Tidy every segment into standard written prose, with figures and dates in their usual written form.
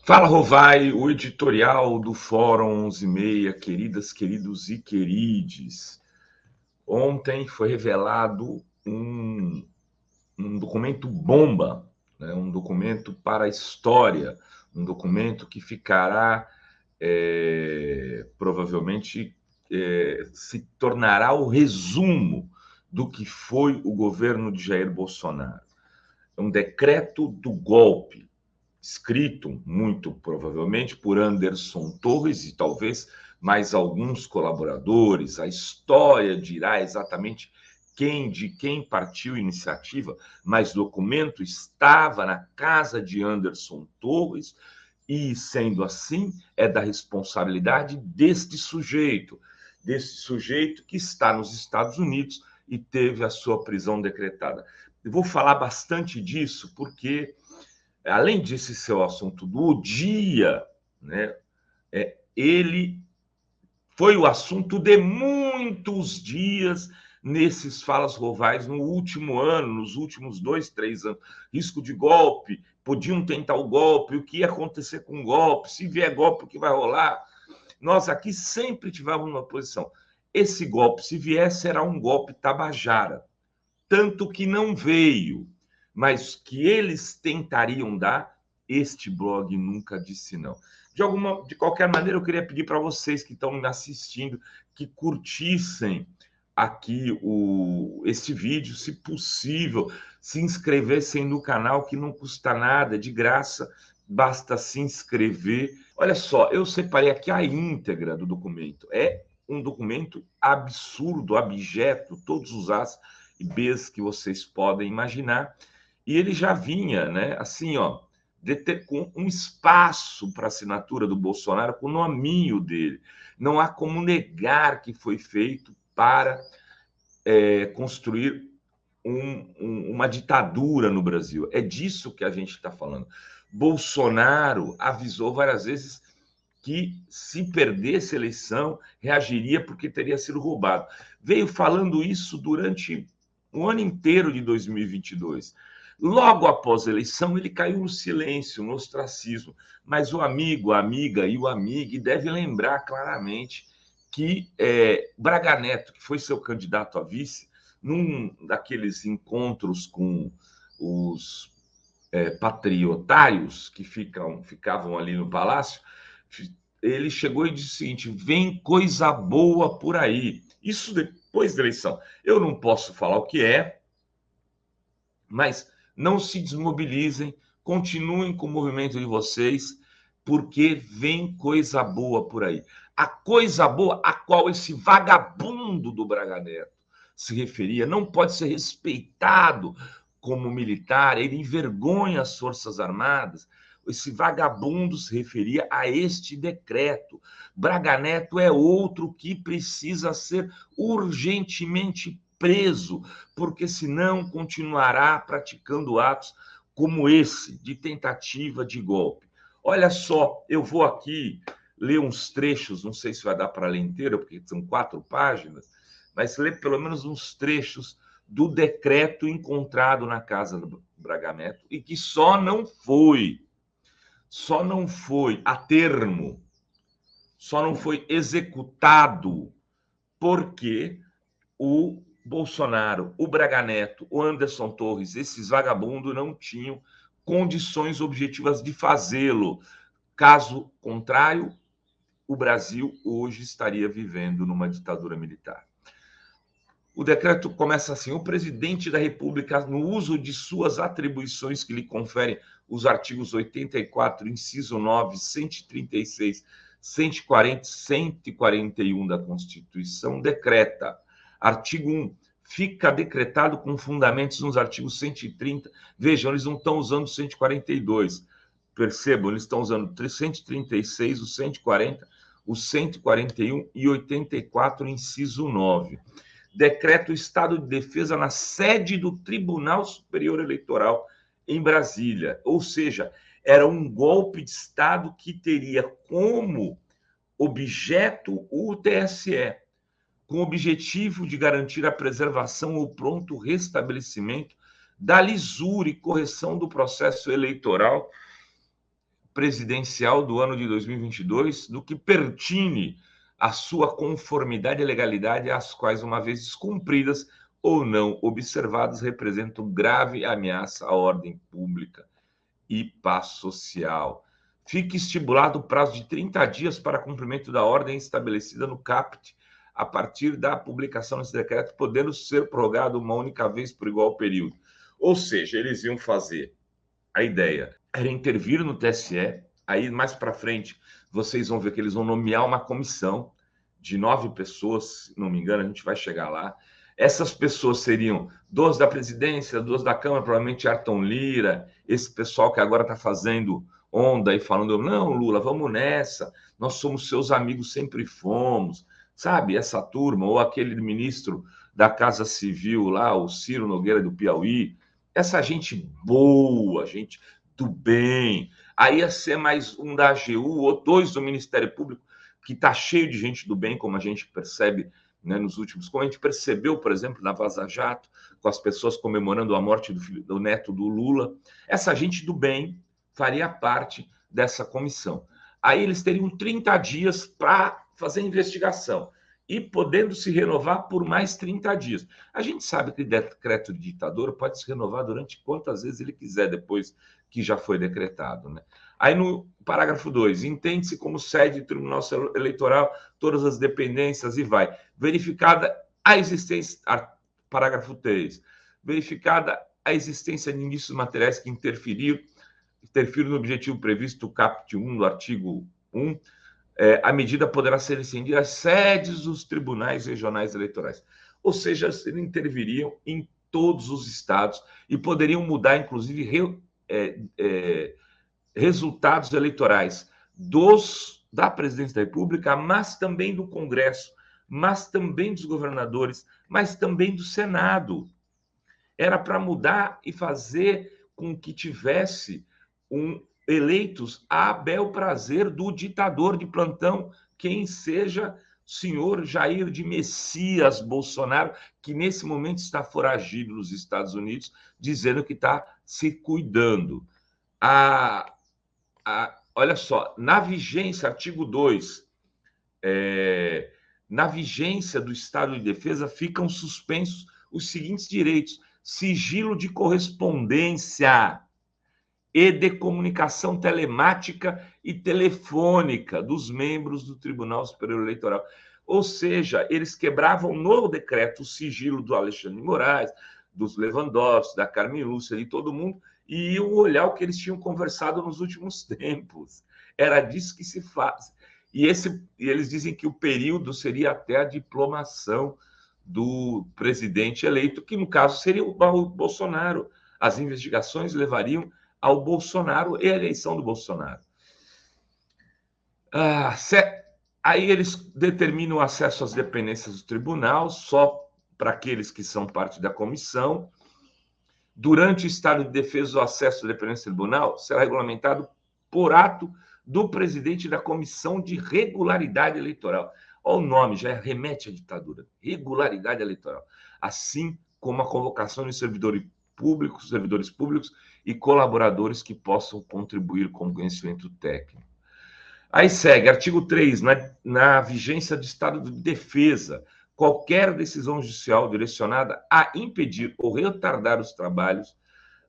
Fala, Rovai, o editorial do Fórum 11:30, queridas, queridos e querides. Ontem foi revelado um documento bomba, né? Um documento para a história, um documento que ficará, provavelmente, se tornará o resumo do que foi o governo de Jair Bolsonaro. É um decreto do golpe, escrito muito provavelmente por Anderson Torres e talvez mais alguns colaboradores. A história dirá exatamente de quem partiu a iniciativa, mas o documento estava na casa de Anderson Torres e, sendo assim, é da responsabilidade deste sujeito que está nos Estados Unidos e teve a sua prisão decretada. Eu vou falar bastante disso porque, além desse seu assunto do dia, né, ele foi o assunto de muitos dias nesses falas rovais no último ano, nos últimos 2, 3 anos. Risco de golpe, podiam tentar o golpe, o que ia acontecer com o golpe, se vier golpe, o que vai rolar. Nós aqui sempre tivemos uma posição. Esse golpe, se vier, será um golpe tabajara. Tanto que não veio, mas que eles tentariam dar, este blog nunca disse não. De qualquer maneira, eu queria pedir para vocês que estão me assistindo que curtissem aqui este vídeo, se possível, se inscrevessem no canal, que não custa nada, de graça, basta se inscrever. Olha só, eu separei aqui a íntegra do documento. É um documento absurdo, abjeto, todos os As e Bs que vocês podem imaginar. E ele já vinha, né, assim, ó, com um espaço para assinatura do Bolsonaro com o nominho dele. Não há como negar que foi feito para construir uma ditadura no Brasil. É disso que a gente está falando. Bolsonaro avisou várias vezes que, se perdesse a eleição, reagiria porque teria sido roubado. Veio falando isso durante o ano inteiro de 2022. Logo após a eleição, ele caiu no silêncio, no ostracismo. Mas o amigo, a amiga e o amigo devem lembrar claramente que Braga Neto, que foi seu candidato a vice, num daqueles encontros com os patriotários que ficavam ali no palácio, ele chegou e disse o seguinte: vem coisa boa por aí. Isso depois da eleição. Eu não posso falar o que é, mas não se desmobilizem, continuem com o movimento de vocês, porque vem coisa boa por aí. A coisa boa a qual esse vagabundo do Braga Neto se referia não pode ser respeitado como militar, ele envergonha as Forças Armadas. Esse vagabundo se referia a este decreto. Braga Neto é outro que precisa ser urgentemente preso, porque senão continuará praticando atos como esse, de tentativa de golpe. Olha só, eu vou aqui ler uns trechos, não sei se vai dar para ler inteiro, porque são 4 páginas, mas ler pelo menos uns trechos do decreto encontrado na casa do Braga Neto e que só não foi a termo, só não foi executado porque o Bolsonaro, o Braga Neto, o Anderson Torres, esses vagabundos não tinham condições objetivas de fazê-lo. Caso contrário, o Brasil hoje estaria vivendo numa ditadura militar. O decreto começa assim: o presidente da República, no uso de suas atribuições que lhe conferem os artigos 84, inciso 9, 136, 140, 141 da Constituição, decreta. Artigo 1. Fica decretado com fundamentos nos artigos 130. Vejam, eles não estão usando 142. Percebam, eles estão usando 136, o 140, o 141 e 84, inciso 9. Decreta o estado de defesa na sede do Tribunal Superior Eleitoral em Brasília. Ou seja, era um golpe de Estado que teria como objeto o TSE, com o objetivo de garantir a preservação ou pronto restabelecimento da lisura e correção do processo eleitoral presidencial do ano de 2022 do que pertine à sua conformidade e legalidade, as quais, uma vez descumpridas ou não observadas, representam grave ameaça à ordem pública e paz social. Fique estipulado o prazo de 30 dias para cumprimento da ordem estabelecida no CAPT, a partir da publicação desse decreto, podendo ser prorrogado uma única vez por igual período. Ou seja, eles iam fazer, a ideia era intervir no TSE, aí mais para frente vocês vão ver que eles vão nomear uma comissão de 9 pessoas, se não me engano, a gente vai chegar lá. Essas pessoas seriam 2 da presidência, 2 da Câmara, provavelmente Ayrton Lira, esse pessoal que agora está fazendo onda e falando, não, Lula, vamos nessa, nós somos seus amigos, sempre fomos, sabe? Essa turma, ou aquele ministro da Casa Civil lá, o Ciro Nogueira do Piauí, essa gente boa, gente do bem. Aí ia ser mais um da AGU ou 2 do Ministério Público, que está cheio de gente do bem, como a gente percebe, né, nos últimos, como a gente percebeu, por exemplo, na Vaza Jato, com as pessoas comemorando a morte do neto do Lula. Essa gente do bem faria parte dessa comissão. Aí eles teriam 30 dias para fazer a investigação e podendo se renovar por mais 30 dias. A gente sabe que decreto de ditadura pode se renovar durante quantas vezes ele quiser, depois que já foi decretado, né? Aí no parágrafo 2, entende-se como sede do Tribunal Eleitoral todas as dependências e vai. Verificada a existência, parágrafo 3, verificada a existência de indícios materiais que interfiram no objetivo previsto no caput 1 do artigo 1, a medida poderá ser estendida às sedes dos tribunais regionais eleitorais. Ou seja, eles interviriam em todos os estados e poderiam mudar, inclusive, resultados eleitorais da Presidência da República, mas também do Congresso, mas também dos governadores, mas também do Senado. Era para mudar e fazer com que tivesse eleitos a bel prazer do ditador de plantão, quem seja o senhor Jair de Messias Bolsonaro, que nesse momento está foragido nos Estados Unidos, dizendo que está se cuidando. Olha só, na vigência, artigo 2, na vigência do estado de defesa ficam suspensos os seguintes direitos: sigilo de correspondência e de comunicação telemática e telefônica dos membros do Tribunal Superior Eleitoral. Ou seja, eles quebravam no decreto o sigilo do Alexandre de Moraes, dos Lewandowski, da Carmen Lúcia, de todo mundo, e iam olhar o que eles tinham conversado nos últimos tempos. Era disso que se faz. E eles dizem que o período seria até a diplomação do presidente eleito, que no caso seria o Bolsonaro. As investigações levariam ao Bolsonaro e à eleição do Bolsonaro. Aí eles determinam o acesso às dependências do tribunal só para aqueles que são parte da comissão. Durante o estado de defesa, o acesso à dependência do tribunal será regulamentado por ato do presidente da Comissão de Regularidade Eleitoral. Olha o nome, já remete à ditadura. Regularidade eleitoral. Assim como a convocação de servidores públicos e colaboradores que possam contribuir com conhecimento técnico. Aí segue, artigo 3, na vigência do estado de defesa, qualquer decisão judicial direcionada a impedir ou retardar os trabalhos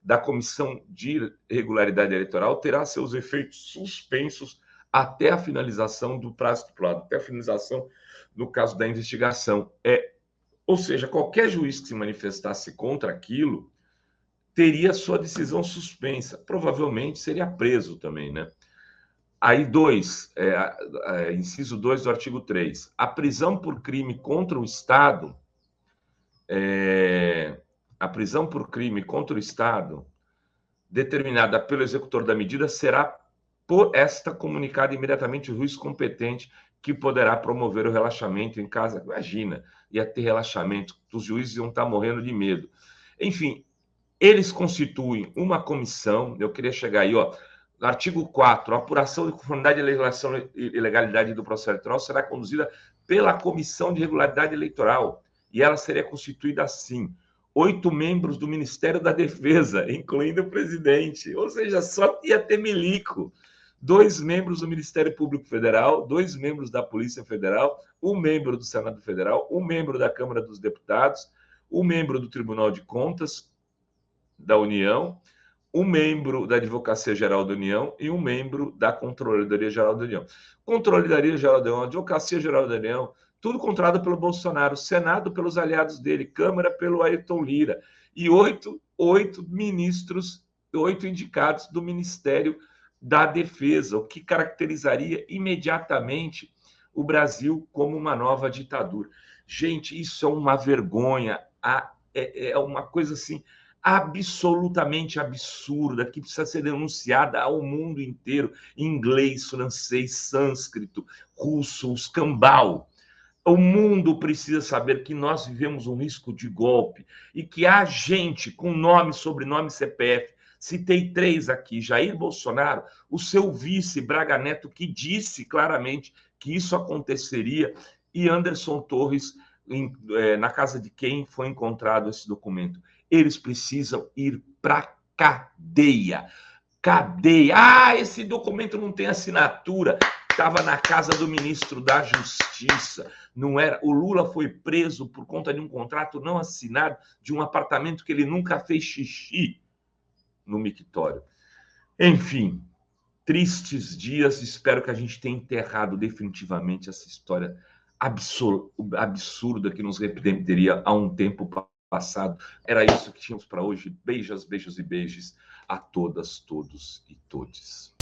da Comissão de Regularidade Eleitoral terá seus efeitos suspensos até a finalização do prazo estipulado, até a finalização, no caso da investigação. Ou seja, qualquer juiz que se manifestasse contra aquilo teria sua decisão suspensa. Provavelmente seria preso também, né? Aí, inciso 2 do artigo 3. A prisão por crime contra o Estado, determinada pelo executor da medida, será por esta comunicada imediatamente o juiz competente, que poderá promover o relaxamento em caso. Imagina, ia ter relaxamento, os juízes iam estar morrendo de medo. Enfim, eles constituem uma comissão, eu queria chegar aí, artigo 4, a apuração de conformidade e legalidade do processo eleitoral será conduzida pela Comissão de Regularidade Eleitoral, e ela seria constituída assim: 8 membros do Ministério da Defesa, incluindo o presidente, ou seja, só ia ter milico 2 membros do Ministério Público Federal, 2 membros da Polícia Federal, 1 membro do Senado Federal, 1 membro da Câmara dos Deputados, 1 membro do Tribunal de Contas da União, 1 membro da Advocacia Geral da União e 1 membro da Controladoria Geral da União. Controladoria Geral da União, Advocacia Geral da União, tudo controlado pelo Bolsonaro, Senado pelos aliados dele, Câmara pelo Ayrton Lira, e 8 ministros, 8 indicados do Ministério da Defesa, o que caracterizaria imediatamente o Brasil como uma nova ditadura. Gente, isso é uma vergonha, é uma coisa assim absolutamente absurda, que precisa ser denunciada ao mundo inteiro, em inglês, francês, sânscrito, russo, escambau. O mundo precisa saber que nós vivemos um risco de golpe e que há gente com nome, sobrenome, CPF. Citei 3 aqui: Jair Bolsonaro, o seu vice Braga Neto, que disse claramente que isso aconteceria, e Anderson Torres, na casa de quem foi encontrado esse documento. Eles precisam ir para cadeia. Cadeia. Ah, esse documento não tem assinatura. Estava na casa do ministro da Justiça. Não era. O Lula foi preso por conta de um contrato não assinado de um apartamento que ele nunca fez xixi no mictório. Enfim, tristes dias. Espero que a gente tenha enterrado definitivamente essa história absurda que nos remeteria a um tempo passado. Era isso que tínhamos para hoje. Beijos, beijos e beijos a todas, todos e todes.